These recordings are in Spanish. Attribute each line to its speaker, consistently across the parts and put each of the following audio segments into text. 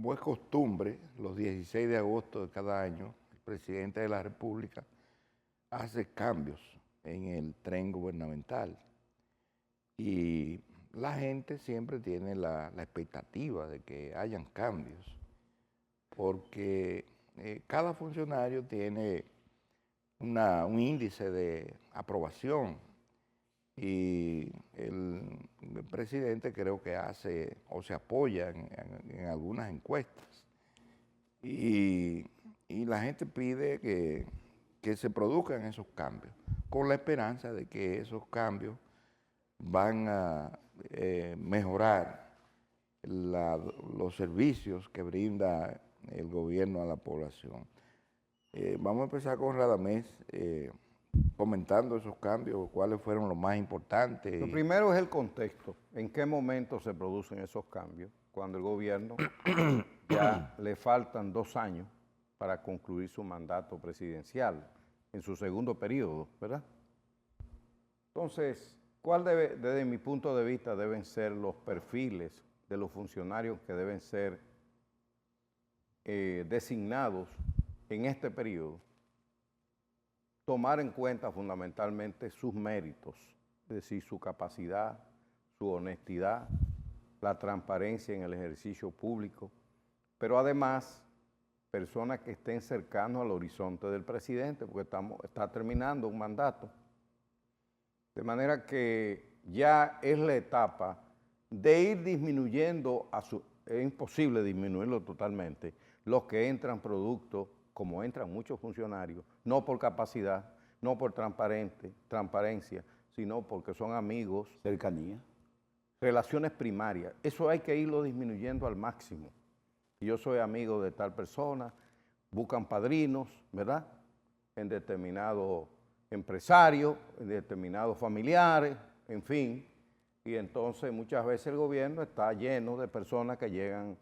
Speaker 1: Como es costumbre, los 16 de agosto de cada año, el presidente de la República hace cambios en el tren gubernamental. Y la gente siempre tiene la expectativa de que hayan cambios, porque cada funcionario tiene un índice de aprobación y el presidente creo que hace o se apoya en algunas encuestas y la gente pide que se produzcan esos cambios con la esperanza de que esos cambios van a mejorar los servicios que brinda el gobierno a la población. Vamos a empezar con Radamés comentando esos cambios, cuáles fueron los más importantes.
Speaker 2: Lo primero es el contexto, en qué momento se producen esos cambios, cuando el gobierno ya le faltan 2 años para concluir su mandato presidencial, en su segundo periodo, ¿verdad? Entonces, desde mi punto de vista, deben ser los perfiles de los funcionarios que deben ser designados en este periodo? Tomar en cuenta fundamentalmente sus méritos, es decir, su capacidad, su honestidad, la transparencia en el ejercicio público, pero además personas que estén cercanos al horizonte del presidente, porque está terminando un mandato. De manera que ya es la etapa de ir disminuyendo, es imposible disminuirlo totalmente, los que entran producto, como entran muchos funcionarios, no por capacidad, no por transparencia, sino porque son amigos.
Speaker 3: Cercanía.
Speaker 2: Relaciones primarias. Eso hay que irlo disminuyendo al máximo. Yo soy amigo de tal persona, buscan padrinos, ¿verdad? En determinados empresarios, en determinados familiares, en fin. Y entonces muchas veces el gobierno está lleno de personas que llegan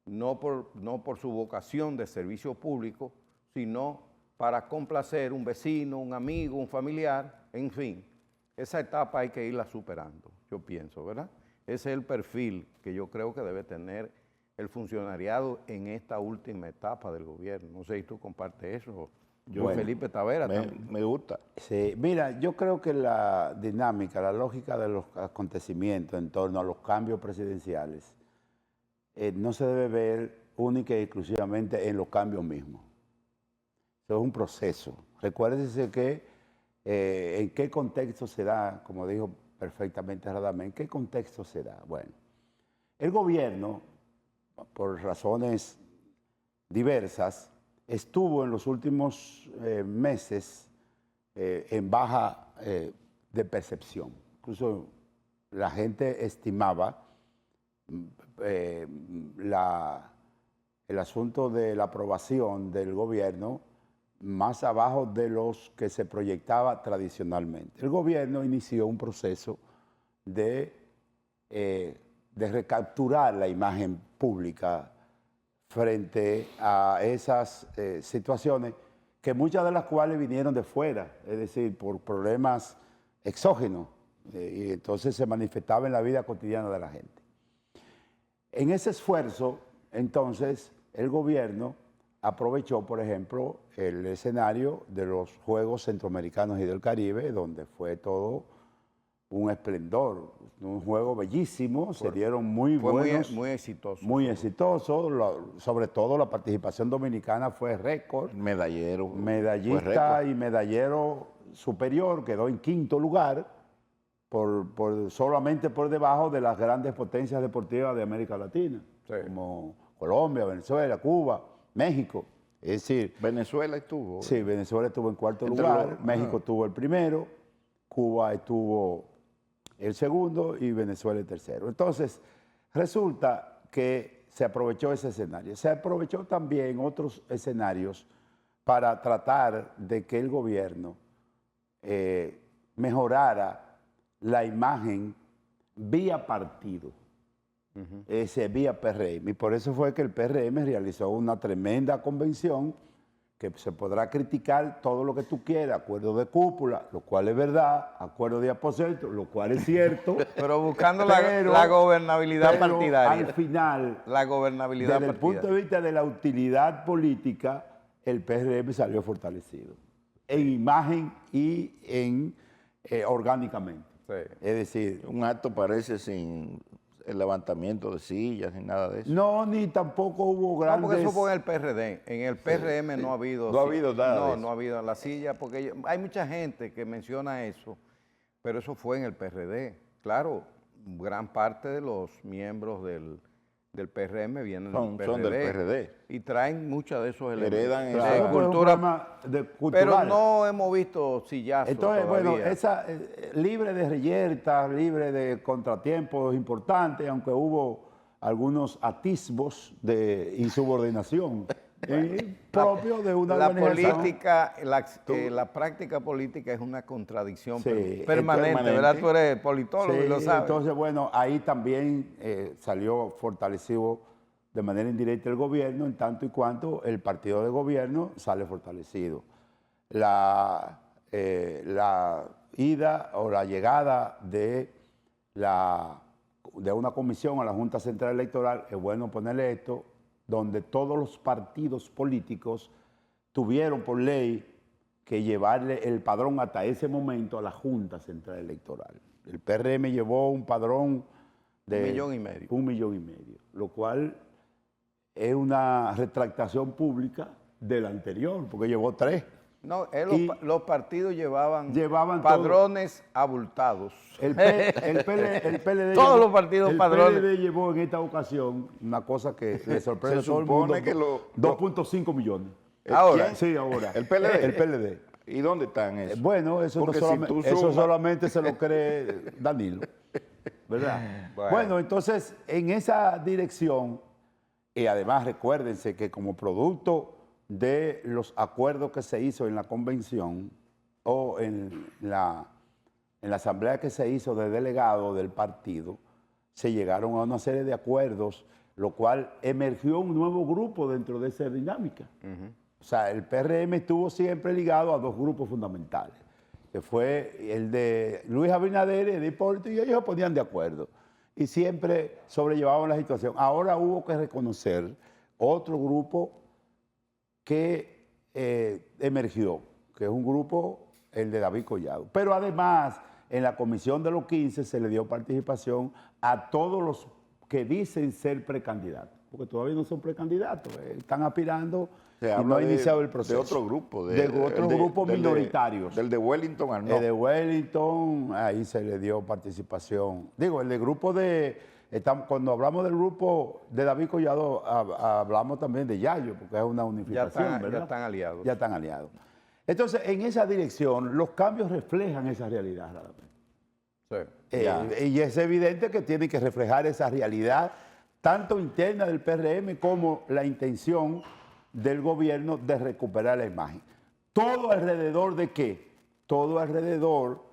Speaker 2: no por su vocación de servicio público, sino para complacer un vecino, un amigo, un familiar, en fin. Esa etapa hay que irla superando, yo pienso, ¿verdad? Ese es el perfil que yo creo que debe tener el funcionariado en esta última etapa del gobierno. No sé si tú compartes eso. Felipe Tavera también.
Speaker 1: Me gusta.
Speaker 3: Sí, mira, yo creo que la dinámica, la lógica de los acontecimientos en torno a los cambios presidenciales no se debe ver única y exclusivamente en los cambios mismos. Eso es un proceso. Recuérdese que en qué contexto se da, como dijo perfectamente Radamés, ¿en qué contexto se da? Bueno, el gobierno, por razones diversas, estuvo en los últimos meses en baja de percepción. Incluso la gente estimaba el asunto de la aprobación del gobierno más abajo de los que se proyectaba tradicionalmente. El gobierno inició un proceso de recapturar la imagen pública frente a esas situaciones, que muchas de las cuales vinieron de fuera, es decir, por problemas exógenos, y entonces se manifestaba en la vida cotidiana de la gente. En ese esfuerzo, entonces, el gobierno aprovechó, por ejemplo, el escenario de los Juegos Centroamericanos y del Caribe, donde fue todo un esplendor, un juego bellísimo, se dieron muy buenos.
Speaker 2: Muy exitoso.
Speaker 3: Muy exitoso, sobre todo la participación dominicana fue récord.
Speaker 1: Medallero.
Speaker 3: Medallista y medallero superior, quedó en 5º lugar, solamente por debajo de las grandes potencias deportivas de América Latina, sí, como Colombia, Venezuela, Cuba, México. Es decir,
Speaker 1: Venezuela estuvo.
Speaker 3: Sí, Venezuela estuvo en 4º lugar, México estuvo el primero, Cuba estuvo el segundo y Venezuela el tercero. Entonces, resulta que se aprovechó ese escenario. Se aprovechó también otros escenarios para tratar de que el gobierno mejorara la imagen vía partido, vía PRM. Y por eso fue que el PRM realizó una tremenda convención que se podrá criticar todo lo que tú quieras, acuerdo de cúpula, lo cual es verdad, acuerdo de aposento, lo cual es cierto.
Speaker 2: Pero buscando
Speaker 3: pero-
Speaker 2: la gobernabilidad
Speaker 3: pero
Speaker 2: partidaria.
Speaker 3: al final,
Speaker 2: La gobernabilidad
Speaker 3: desde el punto de
Speaker 2: partidaria.
Speaker 3: vista de la utilidad política, el PRM salió fortalecido, en imagen y en orgánicamente.
Speaker 2: Sí.
Speaker 3: Es decir,
Speaker 1: Un acto parece sin el levantamiento de sillas ni nada de eso.
Speaker 3: no, ni tampoco hubo
Speaker 2: No,
Speaker 3: grandes...
Speaker 2: porque eso fue en el PRD. En el PRM no ha habido...
Speaker 1: No ha habido nada de
Speaker 2: No,
Speaker 1: eso.
Speaker 2: no ha habido la silla, porque hay mucha gente que menciona eso, pero eso fue en el PRD. Claro, gran parte de los miembros del PRM vienen
Speaker 1: Son del PRD.
Speaker 2: y traen muchos de esos elementos.
Speaker 1: Heredan
Speaker 2: de
Speaker 1: esa-
Speaker 3: Claro, pues, es un
Speaker 2: cultura,
Speaker 3: programa
Speaker 2: pero
Speaker 3: cultural.
Speaker 2: no hemos visto sillazos
Speaker 3: Entonces,
Speaker 2: todavía.
Speaker 3: bueno, esa libre de reyertas, libre de contratiempos importantes, aunque hubo algunos atisbos de insubordinación propio de una
Speaker 2: La
Speaker 3: organización.
Speaker 2: política, la práctica política es una contradicción
Speaker 3: Sí,
Speaker 2: permanente,
Speaker 1: permanente.
Speaker 2: ¿verdad? Tú eres politólogo y
Speaker 3: Sí,
Speaker 2: lo sabes.
Speaker 3: entonces, bueno, ahí también salió fortalecido de manera indirecta el gobierno, en tanto y cuanto el partido de gobierno sale fortalecido. La ida o la llegada de una comisión a la Junta Central Electoral, es bueno ponerle esto, donde todos los partidos políticos tuvieron por ley que llevarle el padrón hasta ese momento a la Junta Central Electoral. El PRM llevó un padrón de
Speaker 2: 1,500,000.
Speaker 3: 1,500,000, lo cual es una retractación pública del anterior, porque llevó 3.
Speaker 2: No,
Speaker 3: Y-
Speaker 2: los partidos llevaban
Speaker 3: Llevaban
Speaker 2: padrones abultados.
Speaker 3: El PLD
Speaker 2: Todos
Speaker 3: llevó-
Speaker 2: los partidos
Speaker 3: el
Speaker 2: padrones.
Speaker 3: PLD llevó en esta ocasión una cosa que le sorprende a
Speaker 1: Se
Speaker 3: todo el mundo,
Speaker 1: supone que
Speaker 3: 2.5 millones.
Speaker 2: Ahora.
Speaker 1: ¿Quién?
Speaker 3: Sí, ahora.
Speaker 1: ¿El PLD?
Speaker 3: El PLD.
Speaker 1: ¿Y dónde están esos?
Speaker 3: Bueno, eso, no
Speaker 1: Porque si
Speaker 3: solamente,
Speaker 1: tú
Speaker 3: eso
Speaker 1: sumas-
Speaker 3: solamente se lo cree Danilo, ¿verdad?
Speaker 2: Bueno.
Speaker 3: Bueno, entonces, en esa dirección, y además recuérdense que como producto de los acuerdos que se hizo en la convención o en la asamblea que se hizo de delegado del partido, se llegaron a una serie de acuerdos, lo cual emergió un nuevo grupo dentro de esa dinámica. O sea, el PRM estuvo siempre ligado a 2 grupos fundamentales, que fue el de Luis Abinader y de Hipólito, y ellos se ponían de acuerdo. Y siempre sobrellevaban la situación. Ahora hubo que reconocer otro grupo que emergió, que es un grupo, el de David Collado. Pero además, en la comisión de los 15 se le dio participación a todos los que dicen ser precandidatos, porque todavía no son precandidatos, están aspirando
Speaker 1: Se
Speaker 3: y
Speaker 1: habla
Speaker 3: no ha
Speaker 1: de-
Speaker 3: iniciado el proceso.
Speaker 1: De otro grupo.
Speaker 3: De otros grupos
Speaker 1: del
Speaker 3: minoritarios.
Speaker 1: Del de Wellington al
Speaker 3: El
Speaker 1: norte.
Speaker 3: de Wellington, ahí se le dio participación. Digo, el de grupo de... cuando hablamos del grupo de David Collado, hablamos también de Yayo, porque es una unificación, ¿verdad?
Speaker 2: Ya están aliados.
Speaker 3: Ya están aliados. Entonces, en esa dirección, los cambios reflejan esa realidad, realmente.
Speaker 2: Sí.
Speaker 3: Y es evidente que tiene que reflejar esa realidad, tanto interna del PRM como la intención del gobierno de recuperar la imagen. ¿Todo alrededor de qué? Todo alrededor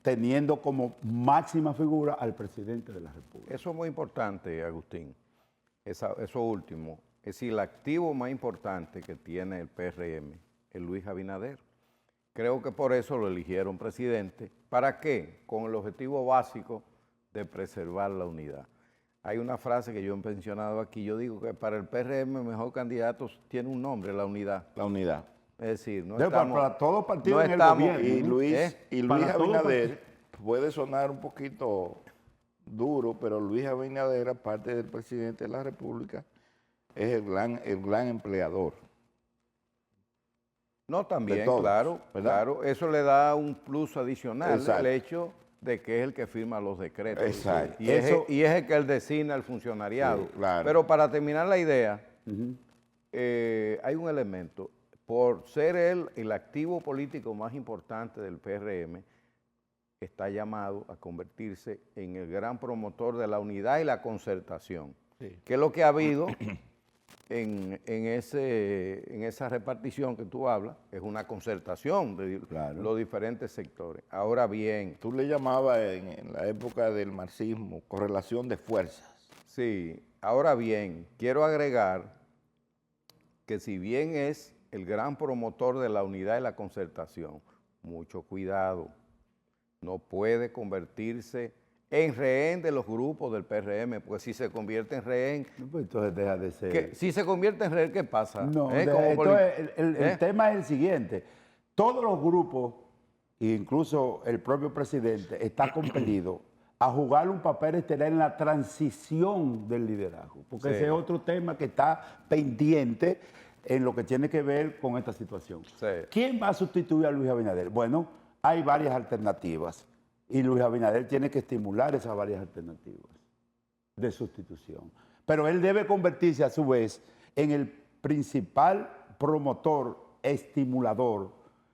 Speaker 3: teniendo como máxima figura al presidente de la República.
Speaker 2: Eso es muy importante, Agustín. Eso último. Es decir, el activo más importante que tiene el PRM es Luis Abinader. Creo que por eso lo eligieron presidente. ¿Para qué? Con el objetivo básico de preservar la unidad. Hay una frase que yo he mencionado aquí. Yo digo que para el PRM el mejor candidato tiene un nombre, la unidad.
Speaker 1: La unidad.
Speaker 2: Es decir, no
Speaker 3: Para
Speaker 2: estamos...
Speaker 3: todos partidos
Speaker 2: no
Speaker 3: en el
Speaker 2: estamos-
Speaker 3: gobierno.
Speaker 1: Y
Speaker 3: ¿no?
Speaker 1: Luis,
Speaker 2: ¿Eh?
Speaker 1: y Luis
Speaker 3: Para todo
Speaker 1: Abinader puede sonar un poquito duro, pero Luis Abinader, aparte del presidente de la República, es el gran empleador.
Speaker 2: No, también,
Speaker 1: de todos,
Speaker 2: claro,
Speaker 1: ¿verdad?
Speaker 2: claro. Eso le da un plus adicional,
Speaker 1: Exacto.
Speaker 2: el hecho de que es el que firma los decretos.
Speaker 1: Exacto.
Speaker 2: Y, es,
Speaker 3: Eso-
Speaker 2: y es el que él designa el funcionariado.
Speaker 1: Sí, claro.
Speaker 2: Pero para terminar la idea,
Speaker 3: Ujú.
Speaker 2: hay un elemento. Por ser él el activo político más importante del PRM, está llamado a convertirse en el gran promotor de la unidad y la concertación.
Speaker 1: Sí.
Speaker 2: Que es lo que ha habido en esa repartición que tú hablas, es una concertación de
Speaker 3: Claro.
Speaker 2: los diferentes sectores. Ahora bien,
Speaker 1: Tú le llamabas en la época del marxismo correlación de fuerzas.
Speaker 2: sí, ahora bien, quiero agregar que si bien es el gran promotor de la unidad y la concertación. Mucho cuidado. No puede convertirse en rehén de los grupos del PRM, pues si se convierte en rehén,
Speaker 3: Pues entonces deja de ser.
Speaker 2: si se convierte en rehén, ¿qué pasa?
Speaker 3: No,
Speaker 2: Como
Speaker 3: entonces el tema es el siguiente. Todos los grupos, incluso el propio presidente, está compelido a jugar un papel estelar en la transición del liderazgo, porque
Speaker 2: Sí.
Speaker 3: ese es otro tema que está pendiente en lo que tiene que ver con esta situación.
Speaker 2: Sí.
Speaker 3: ¿Quién va a sustituir a Luis Abinader? Bueno, hay varias alternativas y Luis Abinader tiene que estimular esas varias alternativas de sustitución. Pero él debe convertirse a su vez en el principal promotor, estimulador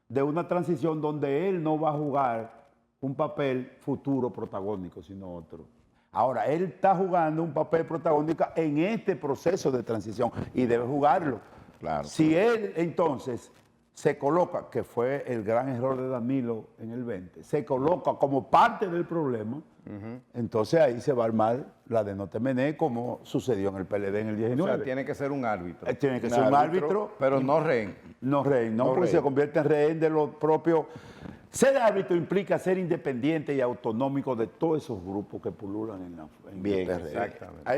Speaker 3: de una transición donde él no va a jugar un papel futuro protagónico, sino otro. Ahora, él está jugando un papel protagónico en este proceso de transición y debe jugarlo.
Speaker 1: Claro.
Speaker 3: Si él entonces se coloca, que fue el gran error de Danilo en el 20, se coloca como parte del problema, entonces ahí se va a armar la de no temené, como sucedió en el PLD en el
Speaker 2: O
Speaker 3: 19.
Speaker 2: sea, tiene que ser un árbitro,
Speaker 3: Tiene que ser un árbitro,
Speaker 2: pero no rehén.
Speaker 3: no rehén, no,
Speaker 1: No
Speaker 3: porque
Speaker 1: rehén.
Speaker 3: se convierte en rehén de lo propio. Ser árbitro implica ser independiente y autonómico de todos esos grupos que pululan en el
Speaker 1: Bien,
Speaker 3: PRD.
Speaker 2: Exactamente.
Speaker 1: Hay